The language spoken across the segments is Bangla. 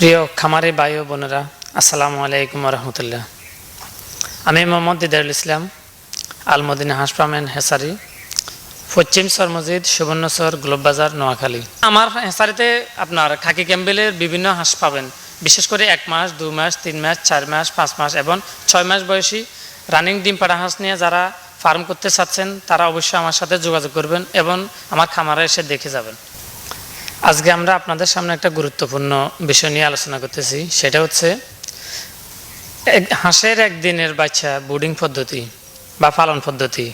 প্রিয় খামারি ভাই ও বোনেরা, আসসালামু আলাইকুম রহমতুল্লাহ। আমি মোহাম্মদ দিদারুল ইসলাম, আল মদিনা হাঁস ফার্ম এন্ড হ্যাচারি, পশ্চিম সর মসজিদ, সুবর্ণচর, গ্লোব বাজার, নোয়াখালী। আমার হ্যাচারিতে আপনার খাকি ক্যাম্বেলের বিভিন্ন হাঁস পাবেন, বিশেষ করে 1 মাস, 2 মাস, 3 মাস, 4 মাস, 5 মাস এবং 6 মাস বয়সী রানিং ডিম পাড়া হাঁস নিয়ে যারা ফার্ম করতে চাচ্ছেন তারা অবশ্যই আমার সাথে যোগাযোগ করবেন এবং আমার খামারে এসে দেখে যাবেন। আজকে আমরা আপনাদের সামনে একটা গুরুত্বপূর্ণ বিষয় নিয়ে আলোচনা করতেছি, সেটা হচ্ছে হাঁসের একদিনের বাচ্চা বোর্ডিং পদ্ধতি বা পালন পদ্ধতি।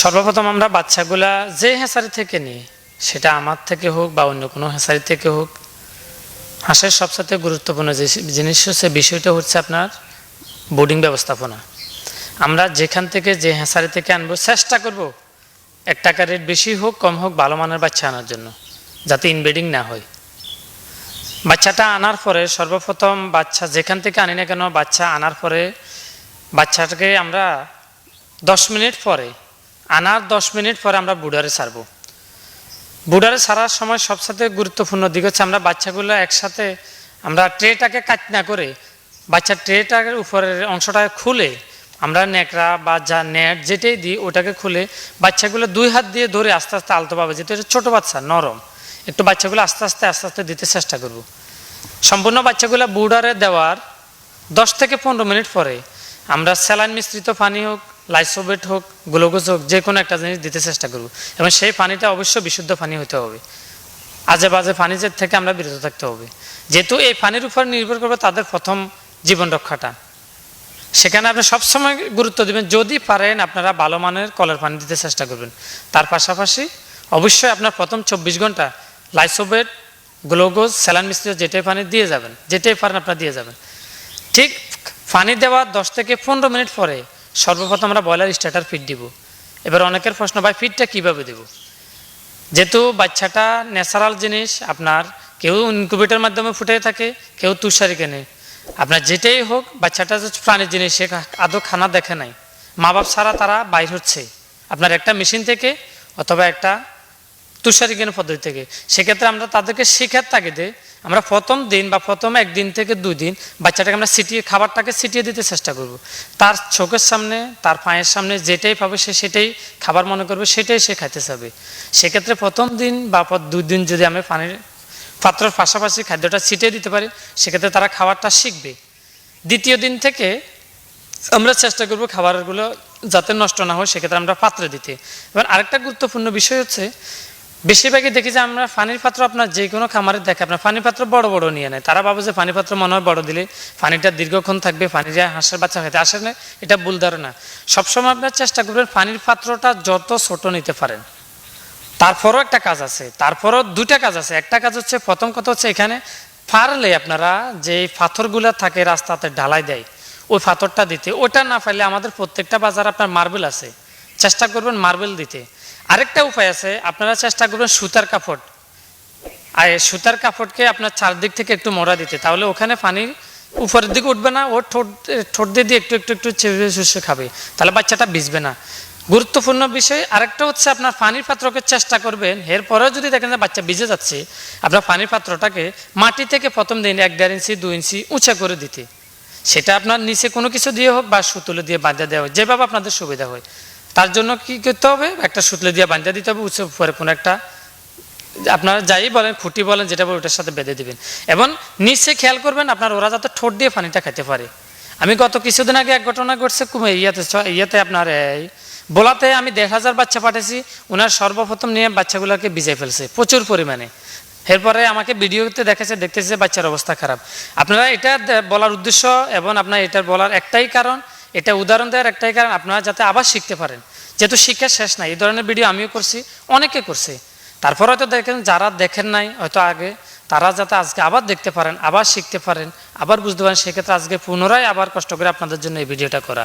সর্বপ্রথম আমরা বাচ্চাগুলা যে হ্যাচারি থেকে নিই, সেটা আমার থেকে হোক বা অন্য কোনো হ্যাচারি থেকে হোক, হাঁসের সবচেয়ে গুরুত্বপূর্ণ যে জিনিস হচ্ছে বিষয়টা হচ্ছে আপনার বোর্ডিং ব্যবস্থাপনা। আমরা যেখান থেকে যে হ্যাচারি থেকে আনবো চেষ্টা করব 1 টাকা রেট বেশি হোক কম হোক ভালো মানের বাচ্চা আনার জন্য, যাতে ইনব্রিডিং না হয়। বাচ্চাটা আনার পরে সর্বপ্রথম বাচ্চা যেখান থেকে আনি না কেন, বাচ্চা আনার পরে বাচ্চাটাকে আমরা 10 মিনিট পরে, আনার 10 মিনিট পরে আমরা বুডারে ছাড়বো। বুডারে ছাড়ার সময় সবসাথে গুরুত্বপূর্ণ দিক হচ্ছে আমরা বাচ্চাগুলো একসাথে আমরা ট্রেটাকে কাট না করে বাচ্চার ট্রেটার উপরের অংশটাকে খুলে আমরা ন্যাকড়া বা যা নেট যেটাই দিই ওটাকে খুলে বাচ্চাগুলো 2 হাত দিয়ে ধরে আস্তে আস্তে আলতো পাবে, যেহেতু এটা ছোটো বাচ্চা নরম, একটু বাচ্চাগুলো আস্তে আস্তে দিতে চেষ্টা করব। সম্পূর্ণ বাচ্চাগুলো বুডারে দেওয়ার 10 থেকে 15 মিনিট পরে আমরা স্যালাইন মিশ্রিত পানি হোক, লাইসোবেট হোক, গ্লুকোজ হোক, যে কোনো একটা জিনিস দিতে চেষ্টা করব এবং সেই পানিটা অবশ্যই বিশুদ্ধ পানি হতে হবে। আজে বাজে পানি থেকে আমরা বিরত থাকতে হবে, যেহেতু এই পানির উপর নির্ভর করবে তাদের প্রথম জীবন রক্ষাটা। সেখানে আপনি সবসময় গুরুত্ব দেবেন, যদি পারেন আপনারা ভালো মানের কলের পানি দিতে চেষ্টা করবেন। তার পাশাপাশি অবশ্যই আপনার প্রথম 24 ঘন্টা লাইসোবেট, গ্লুকোজ, স্যালাইন মিশ্রিত যেটাই পানি দিয়ে যাবেন, যেটাই পারেন আপনারা দিয়ে যাবেন। ঠিক পানি দেওয়ার 10 থেকে 15 মিনিট পরে সর্বপ্রথম আমরা ব্রয়লার স্টার্টার ফিড দিব। এবার অনেকের প্রশ্ন, ভাই ফিডটা কীভাবে দেব? যেহেতু বাচ্চাটা ন্যাচারাল জিনিস, আপনার কেউ ইনকিউবেটরের মাধ্যমে ফুটে থাকে, কেউ তুষারি কেনে, আপনার যেটাই হোক বাচ্চাটা প্রাণীর জিনিস, সে আদৌ খানা দেখে নাই, মা বাপ ছাড়া তারা বাইর হচ্ছে আপনার একটা মেশিন থেকে অথবা একটা তুষারি কেনা পদ্ধতি থেকে। সেক্ষেত্রে আমরা তাদেরকে শেখার তাগিদে আমরা প্রথম দিন বা প্রথম 1 দিন থেকে 2 দিন বাচ্চাটাকে আমরা খাবারটাকে ছিটিয়ে দিতে চেষ্টা করব। তার চোখের সামনে, তার পায়ের সামনে যেটাই পাবে সে সেটাই খাবার মনে করবে, সেটাই সে খাইতে চাবে। সেক্ষেত্রে প্রথম দিন বা 2 দিন যদি আমি পানির পাত্রের পাশাপাশি খাদ্যটা ছিটিয়ে দিতে পারি, সেক্ষেত্রে তারা খাবারটা শিখবে। দ্বিতীয় দিন থেকে আমরা চেষ্টা করব খাবারগুলো যাতে নষ্ট না হয়, সেক্ষেত্রে আমরা পাত্রে দিতে। এবার আরেকটা গুরুত্বপূর্ণ বিষয় হচ্ছে, বেশিরভাগই দেখি যে আমরা পানির পাত্র আপনার যে কোনো খামারে দেখে আপনার পানির পাত্র বড় বড় নিয়ে নেয়। তারা ভাবে যে পানির পাত্র মনে হয় বড় দিলে পানিটা দীর্ঘক্ষণ থাকবে, পানি যায় হাঁসের বাচ্চা খাইতে। আসলে এটা ভুল ধারণা। সবসময় আপনার চেষ্টা করবেন পানির পাত্রটা যত ছোট নিতে পারেন। তারপরও একটা কাজ আছে, তারপরও 2টা কাজ আছে। একটা কাজ হচ্ছে, প্রথম কথা হচ্ছে এখানে পারলে আপনারা যে পাথরগুলো থাকে রাস্তাতে ঢালাই দেয়, ওই পাথরটা দিতে। ওটা না পারলে আমাদের প্রত্যেকটা বাজার আপনার মার্বেল আছে, চেষ্টা করবেন মার্বেল দিতে। আরেকটা উপায় আছে, আপনারা চেষ্টা করবেন সুতার কাপড়, আর সুতার কাপড়কে আপনার চারদিক থেকে একটু মোড়া দিতে, তাহলে ওখানে পানি উপরের দিকে উঠবে না, ও ঠোঁট দিয়ে একটু একটু একটু চেপে চুষে খাবে, তাহলে বাচ্চাটা ভিজবে না। গুরুত্বপূর্ণ বিষয় আরেকটা হচ্ছে, আপনার পানির পাত্রকে চেষ্টা করবেন এরপরেও যদি দেখেন যে বাচ্চা ভিজে যাচ্ছে, আপনার পানির পাত্রটাকে মাটি থেকে প্রথম দিন 1-1.5 ইঞ্চি 2 ইঞ্চি উঁচা করে দিতে। সেটা আপনার নিচে কোনো কিছু দিয়ে হোক বা সুতুলে দিয়ে বাঁধা দেওয়া হয়, যেভাবে আপনাদের সুবিধা হয়। তার জন্য কি করতে হবে, একটা সুতলে দিয়ে বাঁধা দিতে হবে, উঁচু উপরে কোনো একটা আপনারা যাই বলেন, খুঁটি বলেন, যেটা বলেন ওটার সাথে বেঁধে দিবেন। এবং নিচে খেয়াল করবেন আপনার ওরা যাতে ঠোঁট দিয়ে পানিটা খেতে পারে। আমি গত কিছুদিন আগে এক ঘটনা ঘটছে ইয়াতে আপনার এই বোলাতে আমি 1,500 বাচ্চা পাঠিয়েছি, ওনার সর্বপ্রথম নিয়ে বাচ্চাগুলোকে ভিজে ফেলছে প্রচুর পরিমাণে। এরপরে আমাকে ভিডিওতে দেখতেছে বাচ্চার অবস্থা খারাপ। আপনারা এটা বলার উদ্দেশ্য এবং আপনার এটা বলার একটাই কারণ, এটা উদাহরণ দেওয়ার একটাই কারণ, আপনারা যাতে আবার শিখতে পারেন। যেহেতু শিক্ষা শেষ নাই, এই ধরনের ভিডিও আমিও করছি, অনেকে করছে। তারপর হয়তো দেখেন যারা দেখেন নাই হয়তো আগে, তারা যাতে আজকে আবার দেখতে পারেন, আবার শিখতে পারেন, আবার বুঝতে পারেন। সেক্ষেত্রে আজকে পুনরায় আবার কষ্ট করে আপনাদের জন্য এই ভিডিওটা করা।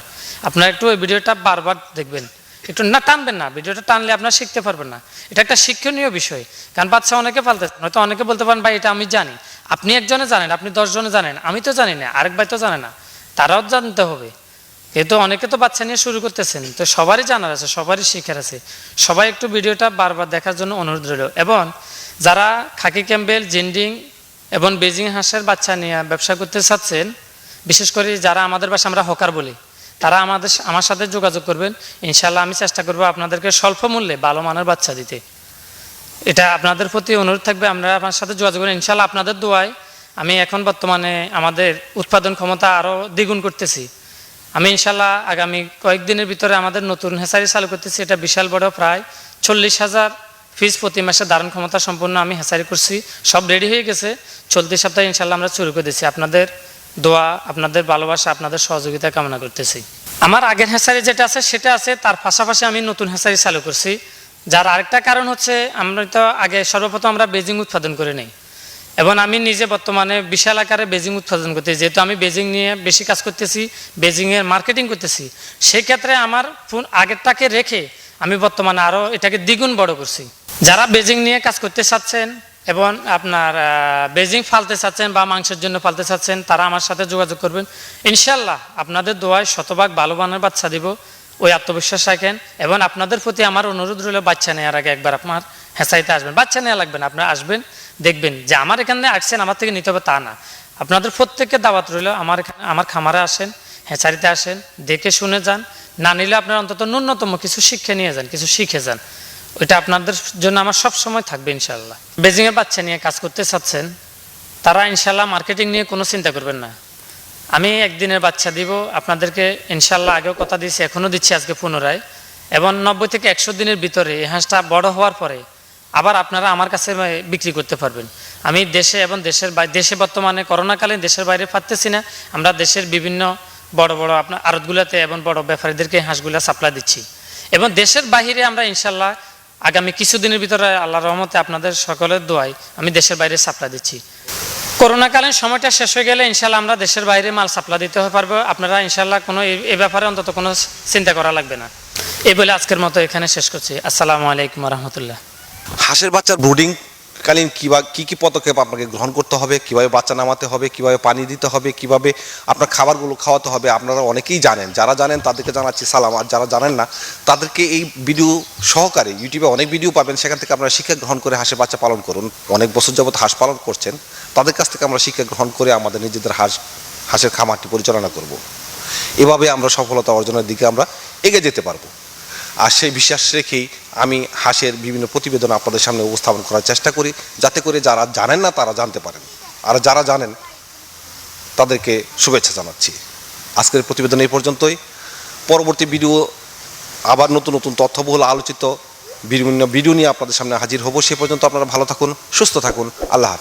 আপনারা একটু এই ভিডিওটা বারবার দেখবেন, একটু না টানবেন না, ভিডিওটা টানলে আপনারা শিখতে পারবেন না। এটা একটা শিক্ষণীয় বিষয়, কারণ বাচ্চা অনেকে পালতেছেন, হয়তো অনেকে বলতে পারেন ভাই এটা আমি জানি। আপনি একজনে জানেন, আপনি 10 জনে জানেন, আমি তো জানি না, আরেক ভাই তো জানে না, তারাও জানতে হবে। কিন্তু অনেকে তো বাচ্চা নিয়ে শুরু করতেছেন, তো সবারই জানার আছে, সবারই শিখার আছে। সবাই একটু ভিডিওটা বারবার দেখার জন্য অনুরোধ রইল। এবং যারা খাকি ক্যাম্বেল, জিন্ডিং এবং বেজিং হাঁসের বাচ্চা নিয়ে ব্যবসা করতে চাচ্ছেন, বিশেষ করে যারা আমাদের বাসায় আমরা হকার বলি, তারা আমার সাথে যোগাযোগ করবেন। ইনশাল্লাহ আমি চেষ্টা করব আপনাদেরকে স্বল্প মূল্যে ভালো মানের বাচ্চা দিতে। এটা আপনাদের প্রতি অনুরোধ থাকবে, আপনারা আমার সাথে যোগাযোগ করেন। ইনশাল্লাহ আপনাদের দোয়ায় আমি এখন বর্তমানে আমাদের উৎপাদন ক্ষমতা আরও দ্বিগুণ করতেছি। আমি ইনশাল্লাহ আগামী কয়েকদিনের ভিতরে আমাদের নতুন হ্যাচারি চালু করতেছি। এটা বিশাল বড়, প্রায় 40,000 পিস প্রতি মাসে ধারণ ক্ষমতা সম্পন্ন আমি হ্যাচারি করছি। সব রেডি হয়ে গেছে। চলতি সপ্তাহে ইনশাল্লাহ আমরা শুরু করে দিচ্ছি। আপনাদের দোয়া, আপনাদের ভালোবাসা, আপনাদের সহযোগিতা কামনা করতেছি। আমার আগের হ্যাচারি যেটা আছে সেটা আছে, তার পাশাপাশি আমি নতুন হ্যাচারি চালু করছি। যার আরেকটা কারণ হচ্ছে, আমরা তো আগে সর্বপ্রথম আমরা বেজিং উৎপাদন করে নেই, এবং আমি নিজে বর্তমানে বিশাল আকারে বেজিং উৎপাদন করতেছি। যেহেতু আমি বেজিং নিয়ে বেশি কাজ করতেছি, বেজিংয়ের মার্কেটিং করতেছি, সেই ক্ষেত্রে আমার আগেরটাকে রেখে আমি বর্তমানে আরও এটাকে দ্বিগুণ বড় করছি। যারা বেজিং নিয়ে কাজ করতে চাচ্ছেন এবং আপনার বেজিং ফালতে চাচ্ছেন বা মাংসের জন্য ফালতে চাচ্ছেন, তারা আমার সাথে যোগাযোগ করবেন। ইনশাল্লাহ আপনাদের দোয়ায় শতভাগ ভালো মানের বাচ্চা দিব, ওই আত্মবিশ্বাস রাখেন। এবং আপনাদের প্রতি আমার অনুরোধ রইল, বাচ্চা নেওয়ার আগে একবার আপনার হ্যাচারিতে আসবেন। বাচ্চা নেওয়া লাগবে না, আপনারা আসবেন, দেখবেন যে আমার এখানে আসছেন আমার থেকে নিতে হবে তা না। আপনাদের প্রত্যেককে দাওয়াত রইল, আমার খামারে আসেন, হ্যাচারিতে আসেন, দেখে শুনে যান। না নিলে আপনারা অন্তত ন্যূনতম কিছু শিক্ষা নিয়ে যান, কিছু শিখে যান। ওইটা আপনাদের জন্য আমার সব সময় থাকবে ইনশাল্লাহ। বেজিংয়ের বাচ্চা নিয়ে কাজ করতে চাচ্ছেন, তারা ইনশাল্লাহ মার্কেটিং নিয়ে কোনো চিন্তা করবেন না। আমি একদিনের বাচ্চা দিব আপনাদেরকে, ইনশাল্লাহ আগেও কথা দিয়েছি, এখনও দিচ্ছি আজকে পুনরায়। এবং 90 থেকে 100 দিনের ভিতরে এই হাঁসটা বড় হওয়ার পরে আবার আপনারা আমার কাছে বিক্রি করতে পারবেন। আমি দেশে এবং দেশে বর্তমানে করোনাকালীন দেশের বাইরে পারতেছি না, আমরা দেশের বিভিন্ন বড় বড় আপনার আড়তগুলোতে এবং বড় ব্যাপারীদেরকে হাঁসগুলো সাপ্লাই দিচ্ছি। এবং দেশের বাহিরে আমরা ইনশাল্লাহ আগামী কিছুদিনের ভিতরে আল্লাহর রহমতে আপনাদের সকলের দোয়ায় আমি দেশের বাইরে সাপ্লাই দিচ্ছি। করোনাকালীন সময়টা শেষ হয়ে গেলে ইনশাল্লাহ আমরা দেশের বাইরে মাল সাপ্লাই দিতে পারবো। আপনারা ইনশাল্লাহ কোনো এ ব্যাপারে অন্তত কোনো চিন্তা করা লাগবে না। এই বলে আজকের মতো এখানে শেষ করছি। আসসালামু আলাইকুম রহমতুল্লাহ। হাঁসের বাচ্চার ব্রুডিং কালীন কী কী পদক্ষেপ আপনাকে গ্রহণ করতে হবে, কিভাবে বাচ্চা নামাতে হবে, কিভাবে পানি দিতে হবে, কিভাবে আপনার খাবারগুলো খাওয়াতে হবে, আপনারা অনেকেই জানেন। যারা জানেন তাদেরকে জানাচ্ছি সালাম, আর যারা জানেন না তাদেরকে এই ভিডিও সহকারে ইউটিউবে অনেক ভিডিও পাবেন, সেখান থেকে আপনারা শিক্ষা গ্রহণ করে হাঁসের বাচ্চা পালন করুন। অনেক বছর যাবত হাঁস পালন করছেন, তাদের কাছ থেকে আমরা শিক্ষা গ্রহণ করে আমাদের নিজেদের হাঁসের খামারটি পরিচালনা করব। এভাবে আমরা সফলতা অর্জনের দিকে আমরা এগিয়ে যেতে পারবো। আর সেই বিশ্বাস রেখেই আমি হাঁসের বিভিন্ন প্রতিবেদন আপনাদের সামনে উপস্থাপন করার চেষ্টা করি, যাতে করে যারা জানেন না তারা জানতে পারেন, আর যারা জানেন তাদেরকে শুভেচ্ছা জানাচ্ছি। আজকের প্রতিবেদন এই পর্যন্তই। পরবর্তী ভিডিও আবার নতুন নতুন তথ্যবহুল আলোচিত বিভিন্ন ভিডিও নিয়ে আপনাদের সামনে হাজির হব। সে পর্যন্ত আপনারা ভালো থাকুন, সুস্থ থাকুন। আল্লাহ হাফিজ।